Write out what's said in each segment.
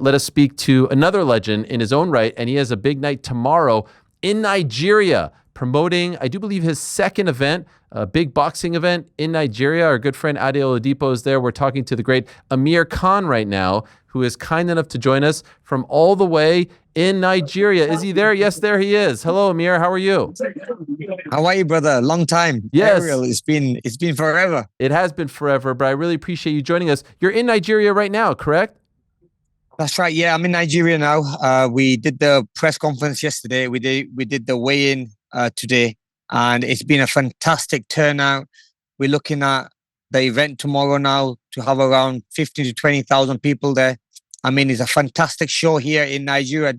Let us speak to another legend in his own right, and he has a big night tomorrow in Nigeria, promoting, I do believe, his second event, a big boxing event in Nigeria. Our good friend Ariel Helwani is there. We're talking to the great Amir Khan right now, who is kind enough to join us from all the way in Nigeria. Is he there? Yes, there he is. Hello, Amir. How are you? How are you, brother? Long time. Yes. Ariel, it's been forever. It has been forever, but I really appreciate you joining us. You're in Nigeria right now, correct? That's right. Yeah, I'm in Nigeria now. We did the press conference yesterday. We did the weigh-in today, and it's been a fantastic turnout. We're looking at the event tomorrow now to have around 15 to 20,000 people there. I mean, it's a fantastic show here in Nigeria.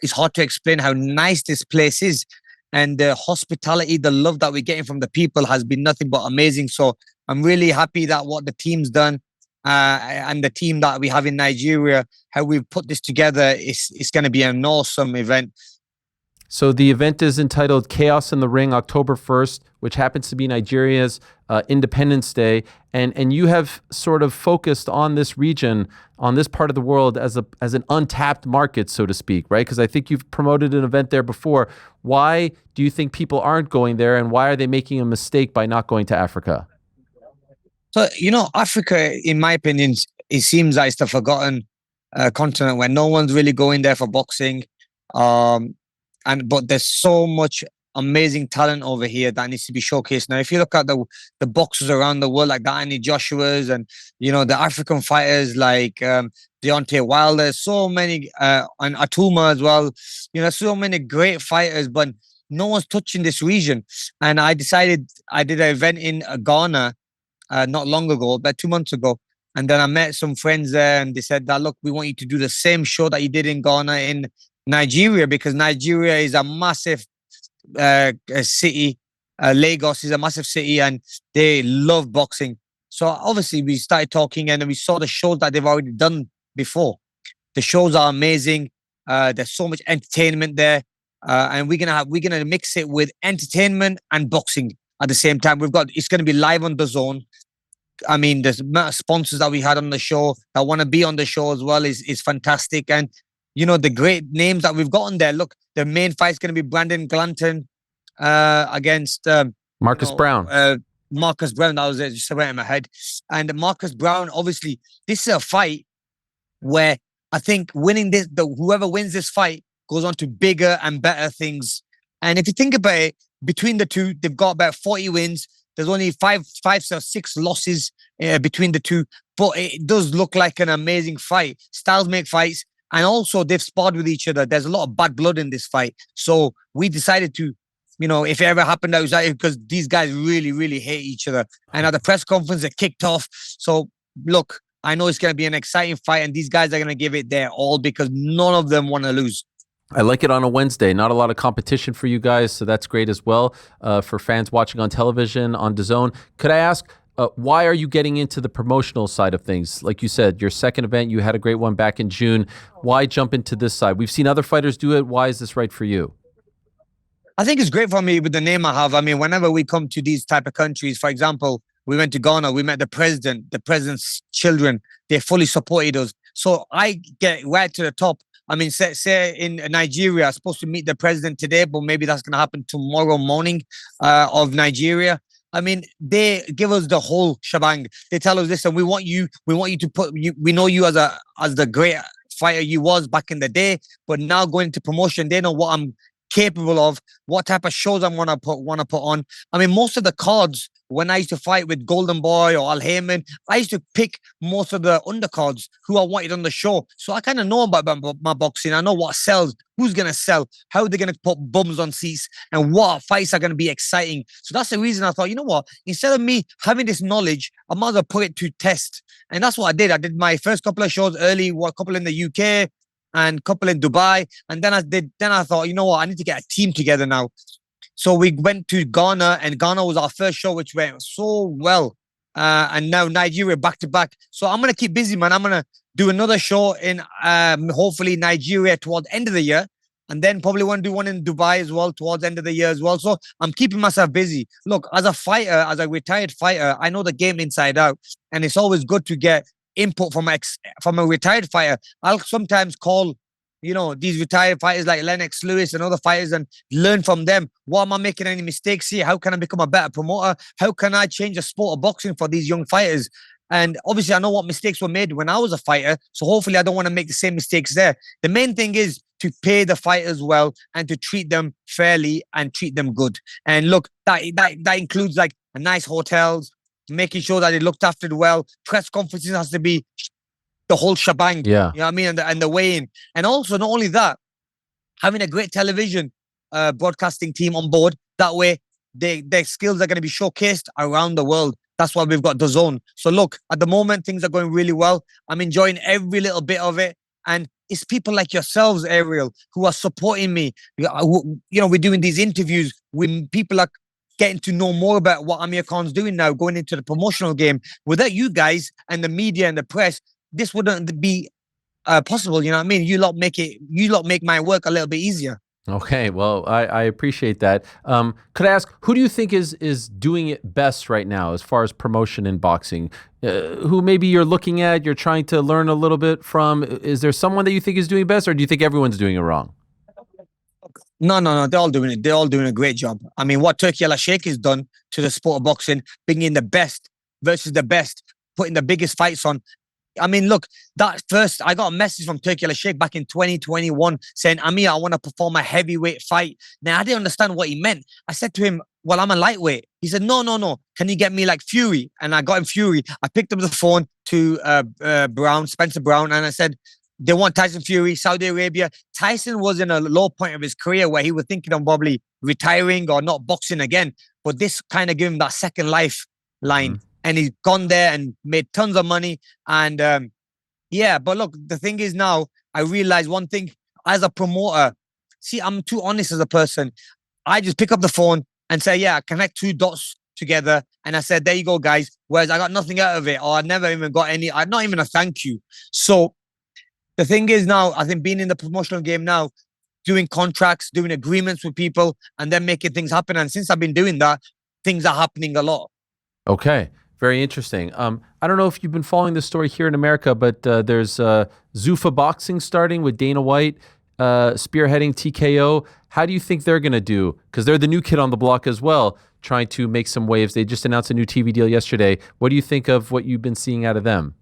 It's hard to explain how nice this place is, and the hospitality, the love that we're getting from the people has been nothing but amazing. So I'm really happy that what the team's done. And the team that we have in Nigeria, how we've put this together, it's going to be an awesome event. So the event is entitled Chaos in the Ring, October 1st, which happens to be Nigeria's Independence Day. And you have sort of focused on this region, on this part of the world as an untapped market, so to speak, right? Because I think you've promoted an event there before. Why do you think people aren't going there, and why are they making a mistake by not going to Africa? So, Africa, in my opinion, it seems like it's the forgotten continent where no one's really going there for boxing. But there's so much amazing talent over here that needs to be showcased. Now, if you look at the boxers around the world, like the Annie Joshua's and, the African fighters like Deontay Wilder, so many, and Atuma as well, so many great fighters, but no one's touching this region. And I decided I did an event in Ghana not long ago, about 2 months ago. And then I met some friends there and they said that, look, we want you to do the same show that you did in Ghana in Nigeria, because Nigeria is a massive city. Lagos is a massive city and they love boxing. So obviously we started talking and we saw the shows that they've already done before. The shows are amazing. There's so much entertainment there. And we're gonna mix it with entertainment and boxing at the same time. It's going to be live on the zone. I mean, there's sponsors that we had on the show that want to be on the show as well is fantastic. And, the great names that we've got on there. Look, the main fight is going to be Brandon Glanton against Marcus Brown. Marcus Brown, that was it, just right in my head. And Marcus Brown, obviously, this is a fight where I think winning this, whoever wins this fight goes on to bigger and better things. And if you think about it, between the two, they've got about 40 wins. There's only five or six losses between the two. But it does look like an amazing fight. Styles make fights. And also, they've sparred with each other. There's a lot of bad blood in this fight. So we decided to, if it ever happened, that was because these guys really, really hate each other. And at the press conference, it kicked off. So, look, I know it's going to be an exciting fight. And these guys are going to give it their all because none of them want to lose. I like it on a Wednesday. Not a lot of competition for you guys, so that's great as well for fans watching on television, on DAZN. Could I ask, why are you getting into the promotional side of things? Like you said, your second event, you had a great one back in June. Why jump into this side? We've seen other fighters do it. Why is this right for you? I think it's great for me with the name I have. I mean, whenever we come to these type of countries, for example, we went to Ghana, we met the president's children. They fully supported us. So I get right to the top. I mean, say in Nigeria, I'm supposed to meet the president today, but maybe that's going to happen tomorrow morning of Nigeria. I mean, they give us the whole shebang. They tell us, listen, we want you to we know you as the great fighter you was back in the day, but now going into promotion, they know what I'm capable of, what type of shows I'm want to put on. I mean, most of the cards, when I used to fight with Golden Boy or Al Heyman, I used to pick most of the undercards who I wanted on the show. So I kind of know about my boxing. I know what sells, who's going to sell, how they're going to put bums on seats, and what fights are going to be exciting. So that's the reason I thought, you know what? Instead of me having this knowledge, I might as well put it to test. And that's what I did. I did my first couple of shows early, a couple in the UK and a couple in Dubai. And then I thought, you know what? I need to get a team together now. So we went to Ghana, and Ghana was our first show, which went so well. And now Nigeria back to back. So I'm going to keep busy, man. I'm going to do another show in hopefully Nigeria towards the end of the year. And then probably want to do one in Dubai as well towards the end of the year as well. So I'm keeping myself busy. Look, as a fighter, as a retired fighter, I know the game inside out. And it's always good to get input from a retired fighter. I'll sometimes call, these retired fighters like Lennox Lewis and other fighters and learn from them. What am I making any mistakes here? How can I become a better promoter? How can I change the sport of boxing for these young fighters? And obviously, I know what mistakes were made when I was a fighter. So hopefully, I don't want to make the same mistakes there. The main thing is to pay the fighters well and to treat them fairly and treat them good. And look, that includes like nice hotels, making sure that they looked after well. Press conferences has to be the whole shebang. Yeah. You know what I mean? And the weigh-in. And also, not only that, having a great television broadcasting team on board. That way, their skills are going to be showcased around the world. That's why we've got DAZN. So look, at the moment, things are going really well. I'm enjoying every little bit of it. And it's people like yourselves, Ariel, who are supporting me. We're doing these interviews when people are getting to know more about what Amir Khan's doing now, going into the promotional game. Without you guys and the media and the press, this wouldn't be possible. You know what I mean? You lot make my work a little bit easier. Okay, well, I appreciate that. Could I ask, who do you think is doing it best right now as far as promotion in boxing? Who maybe you're looking at, you're trying to learn a little bit from? Is there someone that you think is doing best, or do you think everyone's doing it wrong? No. They're all doing it. They're all doing a great job. I mean, what Turki Al-Sheikh has done to the sport of boxing, bringing the best versus the best, putting the biggest fights on. I mean, look, I got a message from Turki Al-Sheikh back in 2021 saying, Amir, I want to perform a heavyweight fight. Now, I didn't understand what he meant. I said to him, well, I'm a lightweight. He said, no. Can you get me like Fury? And I got him Fury. I picked up the phone to Spencer Brown, and I said, they want Tyson Fury, Saudi Arabia. Tyson was in a low point of his career where he was thinking of probably retiring or not boxing again. But this kind of gave him that second life line. Mm. And he's gone there and made tons of money. And but look, the thing is now, I realize one thing as a promoter. See, I'm too honest as a person. I just pick up the phone and say, yeah, connect two dots together. And I said, there you go, guys. Whereas I got nothing out of it, or I never even got not even a thank you. So the thing is now, I think being in the promotional game now, doing contracts, doing agreements with people, and then making things happen. And since I've been doing that, things are happening a lot. Okay. Very interesting. I don't know if you've been following this story here in America, but there's Zuffa Boxing starting with Dana White spearheading TKO. How do you think they're going to do? Because they're the new kid on the block as well, trying to make some waves. They just announced a new TV deal yesterday. What do you think of what you've been seeing out of them?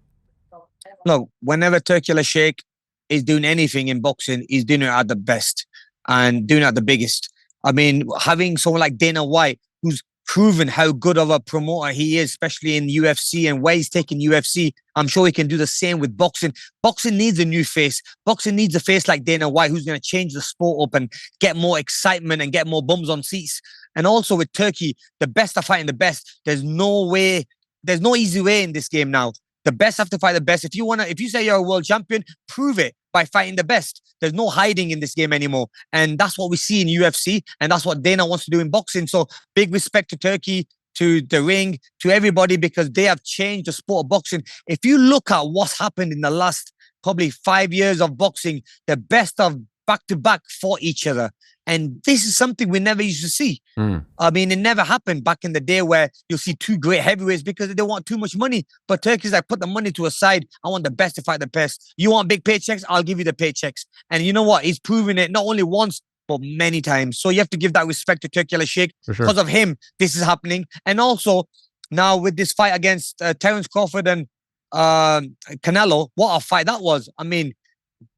Look, whenever Turki Al-Sheikh is doing anything in boxing, he's doing it at the best and doing it at the biggest. I mean, having someone like Dana White, who's proven how good of a promoter he is, especially in UFC and where he's taking UFC. I'm sure he can do the same with boxing. Boxing needs a new face. Boxing needs a face like Dana White, who's going to change the sport up and get more excitement and get more bums on seats. And also with Turki, the best are fighting the best. There's no easy way in this game now. The best have to fight the best. If you say you're a world champion, prove it by fighting the best. There's no hiding in this game anymore. And that's what we see in UFC. And that's what Dana wants to do in boxing. So big respect to Turki, to the ring, to everybody, because they have changed the sport of boxing. If you look at what's happened in the last probably 5 years of boxing, the best of back-to-back fought each other. And this is something we never used to see. I mean, it never happened back in the day where you'll see two great heavyweights because they want too much money. But Turki's like, put the money to a side. I want the best to fight the best. You want big paychecks? I'll give you the paychecks. And you know what? He's proven it not only once, but many times. So you have to give that respect to Turki Al-Sheikh. Because of him, this is happening. And also, now with this fight against Terence Crawford and Canelo, what a fight that was. I mean,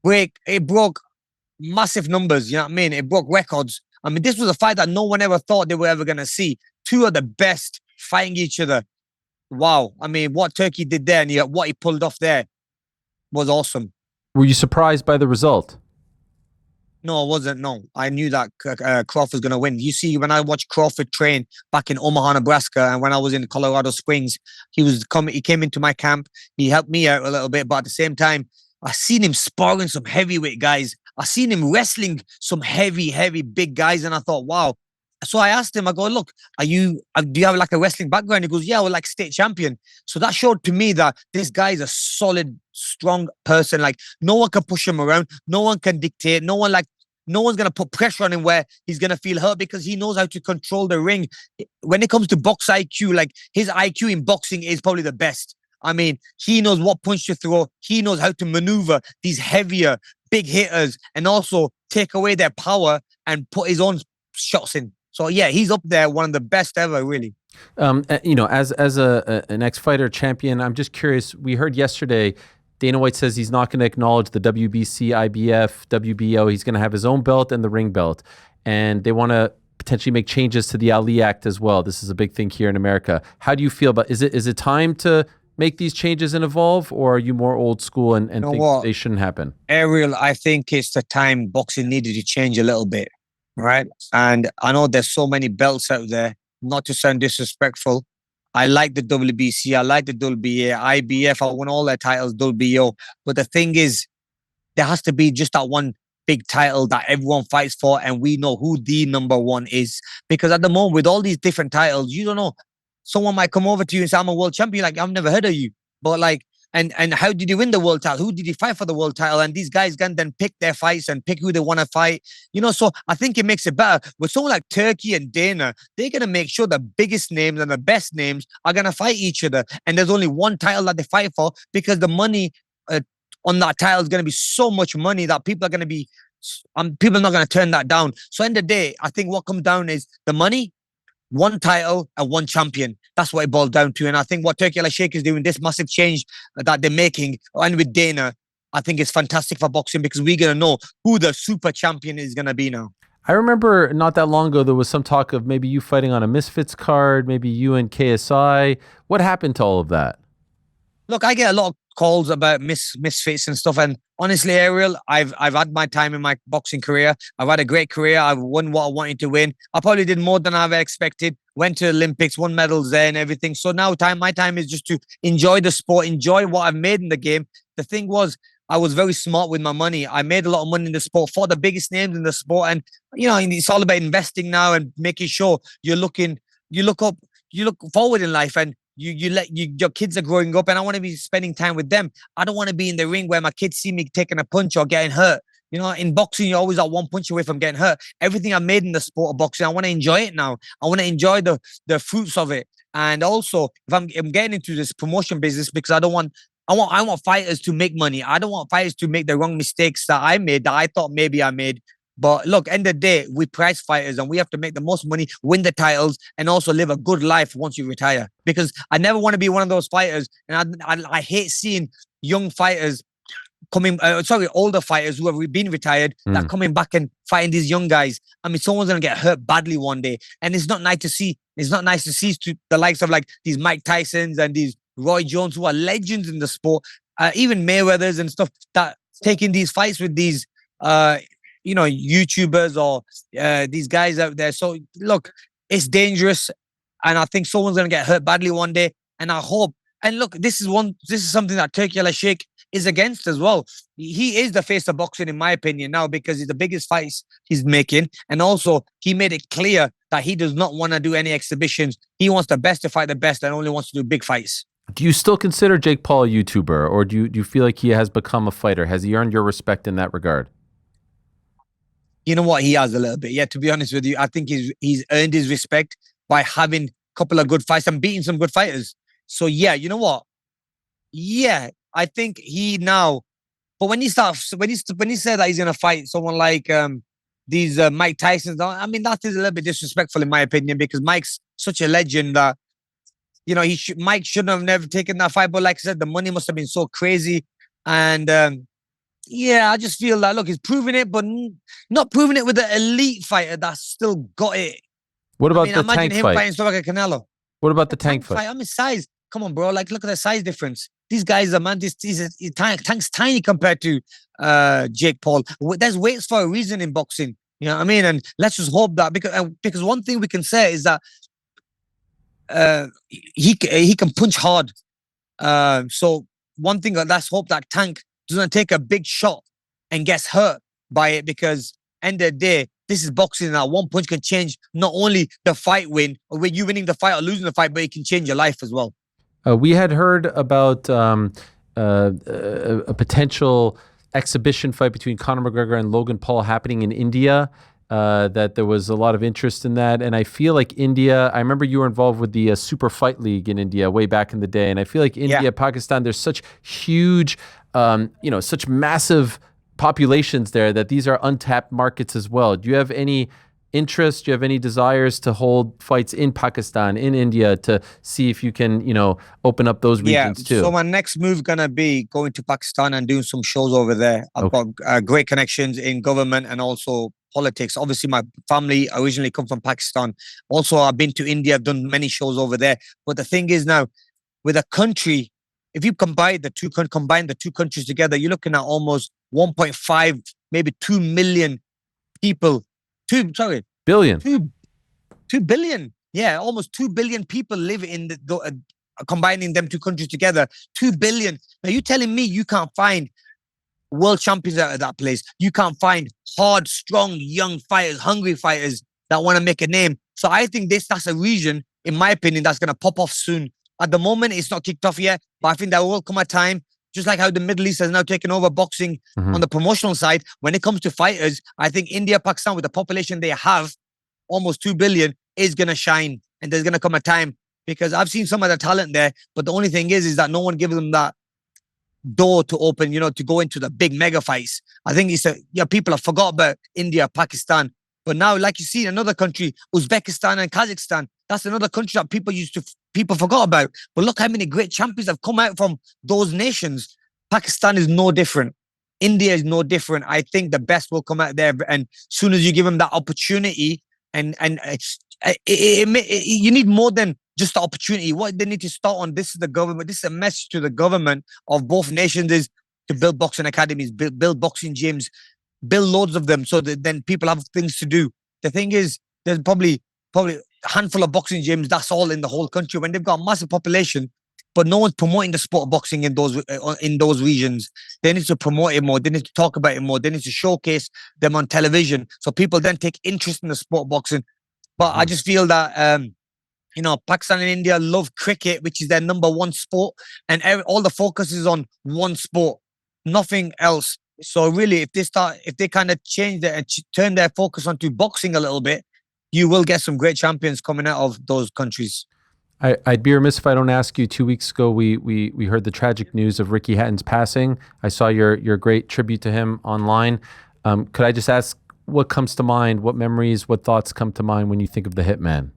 it broke massive numbers, you know what I mean? It broke records. I mean, this was a fight that no one ever thought they were ever going to see. Two of the best fighting each other. Wow. I mean, what Turki did there and what he pulled off there was awesome. Were you surprised by the result? No, I wasn't. No, I knew that Crawford was going to win. You see, when I watched Crawford train back in Omaha, Nebraska, and when I was in Colorado Springs, he came into my camp. He helped me out a little bit, but at the same time, I seen him sparring some heavyweight guys. I seen him wrestling some heavy, big guys. And I thought, wow. So I asked him, I go, look, do you have like a wrestling background? He goes, yeah, we're like state champion. So that showed to me that this guy is a solid, strong person. Like no one can push him around. No one can dictate. No one's going to put pressure on him where he's going to feel hurt because he knows how to control the ring. When it comes to box IQ, like his IQ in boxing is probably the best. I mean, he knows what punch to throw. He knows how to maneuver these heavier, big hitters and also take away their power and put his own shots in. So yeah, he's up there, one of the best ever, really. As an ex-fighter champion, I'm just curious. We heard yesterday Dana White says he's not going to acknowledge the WBC, IBF, WBO. He's going to have his own belt and the ring belt, and they want to potentially make changes to the Ali Act as well. This is a big thing here in America. How do you feel about? Is it time to make these changes and evolve, or are you more old school and think they shouldn't happen? Ariel, I think it's the time boxing needed to change a little bit, right? And I know there's so many belts out there. Not to sound disrespectful, I like the WBC, I like the WBA, IBF. I won all their titles, WBO. But the thing is, there has to be just that one big title that everyone fights for, and we know who the number one is. Because at the moment, with all these different titles, you don't know. Someone might come over to you and say, I'm a world champion. Like, I've never heard of you. But like, and how did you win the world title? Who did you fight for the world title? And these guys can then pick their fights and pick who they want to fight. So I think it makes it better. With someone like Turkey and Dana, they're going to make sure the biggest names and the best names are going to fight each other. And there's only one title that they fight for, because the money on that title is going to be so much money that people are going to be, people are not going to turn that down. So end of the day, I think what comes down is the money, one title and one champion. That's what it boils down to. And I think what Turkey Al-Sheikh is doing, this massive change that they're making, and with Dana, I think it's fantastic for boxing, because we're going to know who the super champion is going to be now. I remember not that long ago, there was some talk of maybe you fighting on a Misfits card, maybe you and KSI. What happened to all of that? Look, I get a lot of calls about misfits and stuff. And honestly, Ariel, I've had my time in my boxing career. I've had a great career. I've won what I wanted to win. I probably did more than I've expected. Went to Olympics, won medals there and everything. So now my time is just to enjoy the sport, enjoy what I've made in the game. The thing was, I was very smart with my money. I made a lot of money in the sport for the biggest names in the sport. And, it's all about investing now and making sure you look forward in life, and your kids are growing up, and I want to be spending time with them. I don't want to be in the ring where my kids see me taking a punch or getting hurt. In boxing, you're always at one punch away from getting hurt. Everything I made in the sport of boxing, I want to enjoy it now. I want to enjoy the fruits of it. And also, if I'm getting into this promotion business, because I want fighters to make money. I don't want fighters to make the wrong mistakes that I made, that I thought maybe I made. But look, end of the day, we prize fighters, and we have to make the most money, win the titles, and also live a good life once you retire. Because I never want to be one of those fighters, and I hate seeing young fighters older fighters who have been retired that coming back and fighting these young guys. I mean, someone's gonna get hurt badly one day, and it's not nice to see. It's not nice to see to the likes of like these Mike Tysons and these Roy Jones, who are legends in the sport, even Mayweathers and stuff, that taking these fights with these YouTubers or these guys out there. So look, it's dangerous, and I think someone's gonna get hurt badly one day. And I hope. And look, this is something that Turkey Al-Sheikh is against as well. He is the face of boxing, in my opinion, now, because it's the biggest fights he's making, and also he made it clear that he does not want to do any exhibitions. He wants the best to fight the best, and only wants to do big fights. Do you still consider Jake Paul a YouTuber, or do you feel like he has become a fighter? Has he earned your respect in that regard? You know what? He has a little bit. Yeah, to be honest with you, I think he's earned his respect by having a couple of good fights and beating some good fighters. So yeah, you know what? Yeah, I think he now. But when he said that he's gonna fight someone like these Mike Tysons, I mean, that is a little bit disrespectful in my opinion, because Mike's such a legend that Mike shouldn't have never taken that fight. But like I said, the money must have been so crazy, and yeah, I just feel that look, he's proving it, but not proving it with an elite fighter that's still got it. What about the tank fight? Imagine him fighting stuff like a Canelo. What about the tank fight? I mean, size. Come on, bro. Like, look at the size difference. These guys are, man, Tank's tiny compared to Jake Paul. There's weights for a reason in boxing. You know what I mean? And let's just hope that, because one thing we can say is that he can punch hard. So one thing, let's hope that Tank doesn't take a big shot and gets hurt by it, because end of the day, this is boxing now. One punch can change not only the fight win, or when you winning the fight or losing the fight, but it can change your life as well. We had heard about a potential exhibition fight between Conor McGregor and Logan Paul happening in India. that there was a lot of interest in that. And I feel like India, I remember you were involved with the Super Fight League in India way back in the day. And I feel like India, Yeah. Pakistan, there's such huge, such massive populations there that these are untapped markets as well. Do you have any interest? Do you have any desires to hold fights in Pakistan, in India, to see if you can, open up those regions too? So my next move gonna be going to Pakistan and doing some shows over there. I've got great connections in government and also politics. Obviously, my family originally come from Pakistan. Also, I've been to India. I've done many shows over there. But the thing is now, with a country, if you combine the two countries together, you're looking at almost 1.5, maybe 2 million people. Billion. 2 billion. Yeah, almost 2 billion people live in combining them two countries together. 2 billion. Now, you telling me you can't find world champions out of that place? You can't find hard, strong, young fighters, hungry fighters that want to make a name. So I think that's a region, in my opinion, that's going to pop off soon. At the moment, it's not kicked off yet, but I think there will come a time, just like how the Middle East has now taken over boxing on the promotional side. When it comes to fighters, I think India, Pakistan, with the population they have, almost 2 billion, is going to shine. And there's going to come a time, because I've seen some of the talent there, but the only thing is that no one gives them that door to open, to go into the big mega fights. I think people have forgot about India, Pakistan. But now, like you see, another country, Uzbekistan and Kazakhstan, that's another country that people forgot about. But look how many great champions have come out from those nations. Pakistan is no different. India is no different. I think the best will come out there. And as soon as you give them that opportunity, and you need more than just the opportunity. What they need to start on, this is the government, this is a message to the government of both nations, is to build boxing academies, build boxing gyms, build loads of them, so that then people have things to do. The thing is, there's probably a handful of boxing gyms, that's all in the whole country, when they've got a massive population, but no one's promoting the sport of boxing in those regions. They need to promote it more. They need to talk about it more. They need to showcase them on television, so people then take interest in the sport of boxing. But I just feel that Pakistan and India love cricket, which is their number one sport, and all the focus is on one sport, nothing else. So really, if they kind of change that and turn their focus onto boxing a little bit, you will get some great champions coming out of those countries. I'd be remiss if I don't ask you. 2 weeks ago, we heard the tragic news of Ricky Hatton's passing. I saw your great tribute to him online. Could I just ask, what comes to mind? What memories, what thoughts come to mind when you think of the Hitman?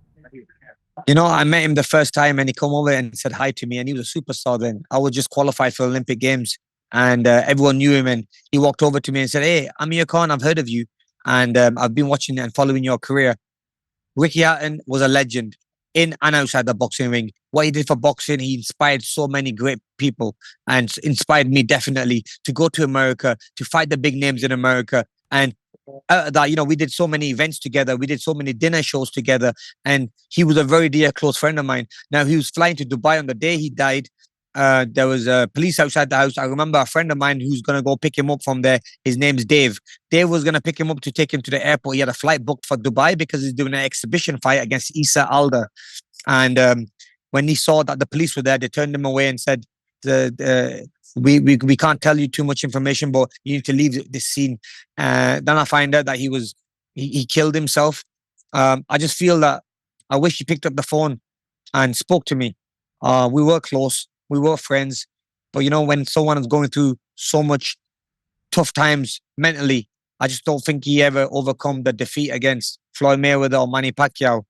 I met him the first time, and he came over and said hi to me, and he was a superstar then. I was just qualified for Olympic Games, and everyone knew him, and he walked over to me and said, "Hey, Amir Khan, I've heard of you, and I've been watching and following your career." Ricky Hatton was a legend in and outside the boxing ring. What he did for boxing, he inspired so many great people, and inspired me definitely to go to America, to fight the big names in America. And we did so many events together. We did so many dinner shows together. And he was a very dear, close friend of mine. Now, he was flying to Dubai on the day he died. There was police outside the house. I remember a friend of mine who's going to go pick him up from there. His name's Dave. Dave was going to pick him up to take him to the airport. He had a flight booked for Dubai because he's doing an exhibition fight against Isa Alda. And when he saw that the police were there, they turned him away and said, we can't tell you too much information, but you need to leave this scene. Then I find out that he killed himself. I just feel that I wish he picked up the phone and spoke to me. We were close. We were friends. But when someone is going through so much tough times mentally, I just don't think he ever overcome the defeat against Floyd Mayweather or Manny Pacquiao.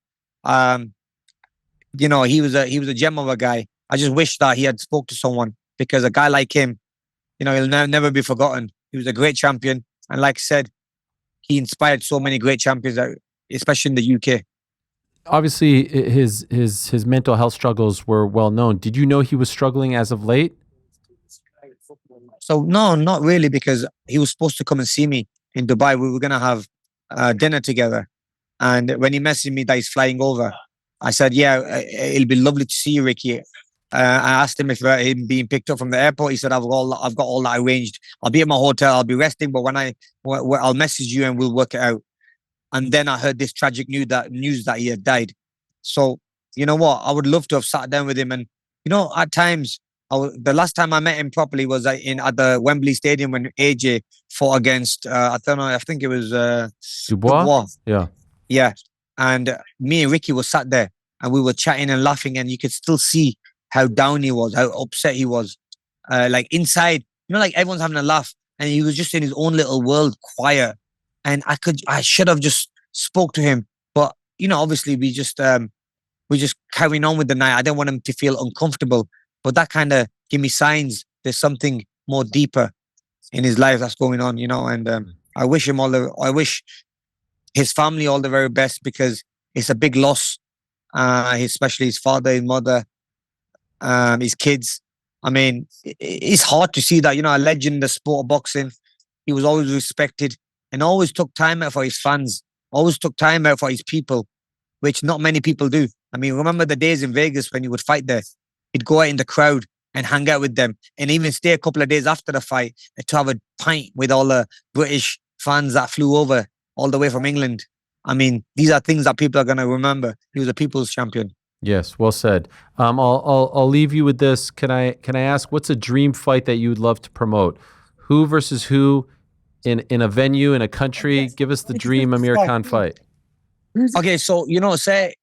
He was a gem of a guy. I just wish that he had spoke to someone, because a guy like him, he'll never be forgotten. He was a great champion. And like I said, he inspired so many great champions, especially in the UK. Obviously, his mental health struggles were well known. Did you know he was struggling as of late? So no, not really, because he was supposed to come and see me in Dubai. We were going to have dinner together. And when he messaged me that he's flying over, I said, yeah, it'll be lovely to see you, Ricky. I asked him if him being picked up from the airport. He said, I've got all that arranged. I'll be at my hotel. I'll be resting, but I'll message you and we'll work it out. And then I heard this tragic news that he had died. So, you know what? I would love to have sat down with him. And, at times the last time I met him properly was at the Wembley Stadium when AJ fought against I don't know, I think it was Dubois? Dubois. Yeah. Yeah. And me and Ricky were sat there and we were chatting and laughing, and you could still see how down he was, how upset he was. Like inside, like everyone's having a laugh, and he was just in his own little world, quiet. And I should have just spoke to him, but obviously we just carrying on with the night. I didn't want him to feel uncomfortable, but that kind of gave me signs there's something more deeper in his life that's going on, And I wish his family all the very best, because it's a big loss. Especially his father, his mother, his kids. I mean, it's hard to see that, a legend in the sport of boxing. He was always respected and always took time out for his fans, always took time out for his people, which not many people do. I mean, remember the days in Vegas when he would fight there? He'd go out in the crowd and hang out with them, and even stay a couple of days after the fight to have a pint with all the British fans that flew over all the way from England. I mean, these are things that people are going to remember. He was a people's champion. Yes, well said. I'll leave you with this. Can I ask, what's a dream fight that you would love to promote? Who versus who in a venue, in a country? Give us the dream Amir Khan fight. Okay, so say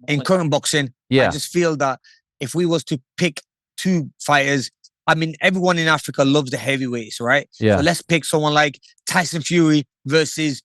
in current boxing, Yeah. I just feel that if we was to pick two fighters, I mean, everyone in Africa loves the heavyweights, right? Yeah. So let's pick someone like Tyson Fury versus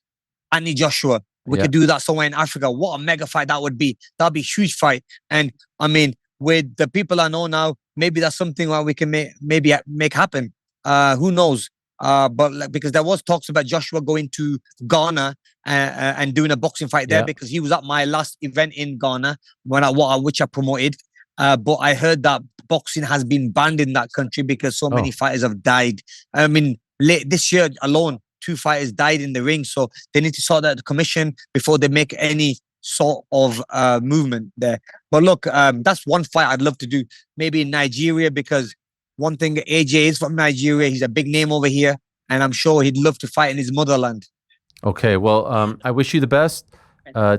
Anthony Joshua. We could do that somewhere in Africa. What a mega fight that would be. That'd be a huge fight. And I mean, with the people I know now, maybe that's something where we can make happen. Who knows? But because there was talks about Joshua going to Ghana and doing a boxing fight there, because he was at my last event in Ghana which I promoted. But I heard that boxing has been banned in that country because so many fighters have died. I mean, this year alone, 2 fighters died in the ring. So they need to sort out the commission before they make any sort of movement there. But look, that's one fight I'd love to do. Maybe in Nigeria, because one thing, AJ is from Nigeria. He's a big name over here. And I'm sure he'd love to fight in his motherland. Okay, well, I wish you the best.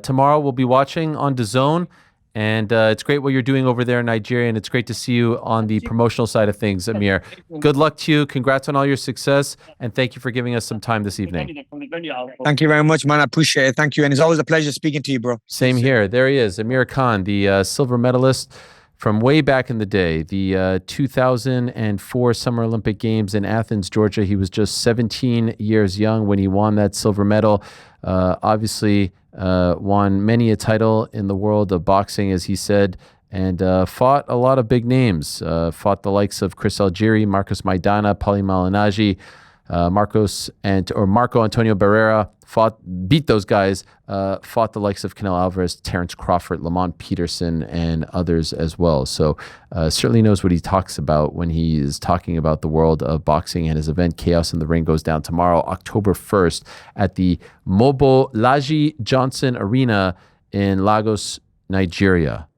Tomorrow we'll be watching on DAZN. And it's great what you're doing over there in Nigeria, and it's great to see you on the promotional side of things, Amir. Good luck to you. Congrats on all your success, and thank you for giving us some time this evening. Thank you very much, man. I appreciate it. Thank you. And it's always a pleasure speaking to you, bro. Same here. There he is, Amir Khan, the silver medalist from way back in the day, the 2004 Summer Olympic Games in Athens, Georgia. He was just 17 years young when he won that silver medal. Obviously, won many a title in the world of boxing, as he said, and fought a lot of big names. Fought the likes of Chris Algieri, Marcos Maidana, Paulie Malignaggi, Marco Antonio Barrera. Beat those guys. Fought the likes of Canelo Alvarez, Terence Crawford, Lamont Peterson, and others as well. So certainly knows what he talks about when he is talking about the world of boxing. And his event, Chaos in the Ring, goes down tomorrow, October 1st, at the Mobolaji Johnson Arena in Lagos, Nigeria.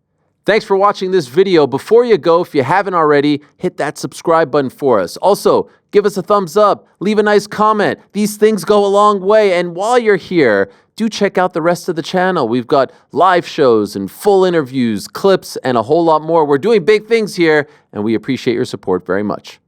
Thanks for watching this video. Before you go, if you haven't already, hit that subscribe button for us. Also, give us a thumbs up, leave a nice comment. These things go a long way. And while you're here, do check out the rest of the channel. We've got live shows and full interviews, clips, and a whole lot more. We're doing big things here, and we appreciate your support very much.